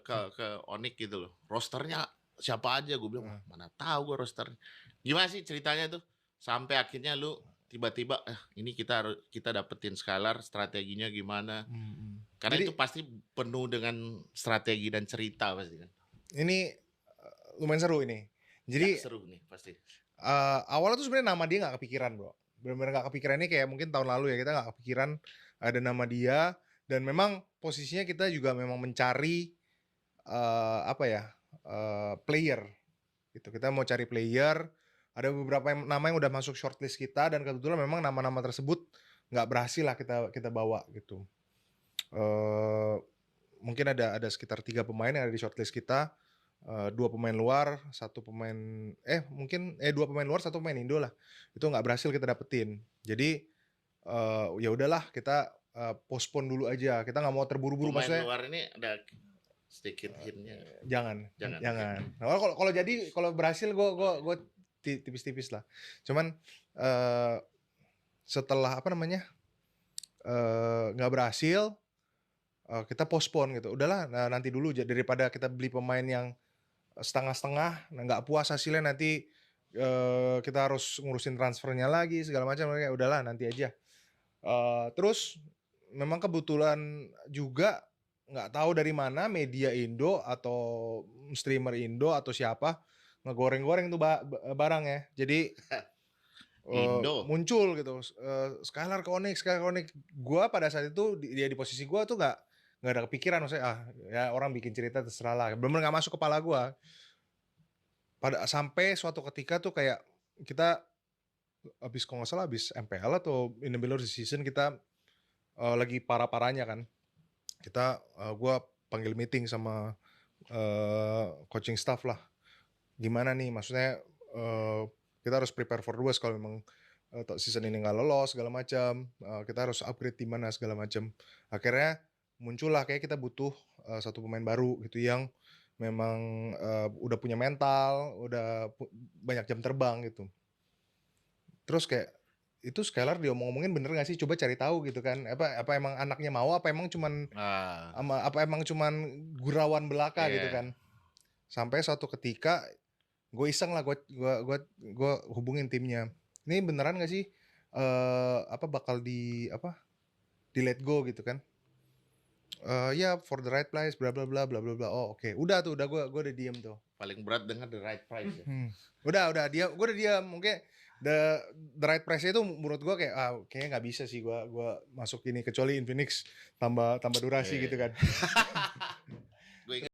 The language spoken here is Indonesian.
ke Onyx gitu loh. Rosternya siapa aja, gue bilang, mana tahu gue rosternya. Gimana sih ceritanya tuh? Sampai akhirnya lu tiba-tiba ini kita dapetin Skylar, strateginya gimana? Karena Jadi itu pasti penuh dengan strategi dan cerita pasti kan. ini lumayan seru ini. Ya Jadi seru nih pasti. awalnya tuh sebenarnya nama dia nggak kepikiran, bro. Benar-benar nggak kepikiran, ini kayak mungkin tahun lalu ya kita nggak kepikiran ada nama dia, dan memang posisinya kita juga memang mencari apa ya, player gitu. Kita mau cari player, ada beberapa nama yang udah masuk shortlist kita, dan kebetulan memang nama-nama tersebut nggak berhasil lah kita bawa gitu. Mungkin ada sekitar 3 pemain yang ada di shortlist kita. 2 pemain luar, 1 pemain mungkin 2 pemain luar, 1 pemain Indo lah. Itu nggak berhasil kita dapetin. Jadi ya udahlah, kita postpone dulu aja. Kita nggak mau terburu-buru, Pemain maksudnya. luar ini ada sedikit hintnya. Jangan. Jangan. Nah, kalau berhasil gue tipis-tipis lah. Cuman setelah apa namanya nggak berhasil, kita postpone gitu. Udahlah, nah, nanti dulu daripada kita beli pemain yang setengah-setengah, nah nggak puas hasilnya, nanti kita harus ngurusin transfernya lagi segala macam. Kayak udahlah, nanti aja. Terus memang kebetulan juga nggak tahu dari mana media Indo atau streamer Indo atau siapa ngegoreng-goreng tuh barang ya. Jadi Indo. muncul gitu, Skylar ke Onyx. Gua pada saat itu dia di posisi gua tuh nggak ada kepikiran, maksudnya ya orang bikin cerita terserah lah, bener-bener nggak masuk kepala gua. Sampai suatu ketika tuh kayak kita habis, kalau nggak salah habis MPL atau in the middle of the season, kita lagi parah-parahnya kan. Gua panggil meeting sama coaching staff lah. Gimana nih, maksudnya kita harus prepare for the worst kalau memang season ini nggak lolos segala macam. Kita harus upgrade di mana segala macam. Akhirnya muncullah kayak kita butuh 1 pemain baru gitu yang memang udah punya mental, udah banyak jam terbang gitu. Terus kayak itu Skylar diomong-omongin bener gak sih? Coba cari tahu gitu kan. Apa emang anaknya mau, apa emang cuman gurauan belaka gitu kan. Sampai suatu ketika gue iseng lah, gue hubungin timnya. Ini beneran gak sih bakal di let go gitu kan? Ya, for the right price, bla bla bla bla bla bla. Oh oke. Udah gue udah diem tuh. Paling berat dengan the right price ya. Udah dia, gue udah diam. Mungkin the right price itu menurut gue kayak kayaknya nggak bisa sih gue masuk ini, kecuali Infinix tambah durasi gitu kan.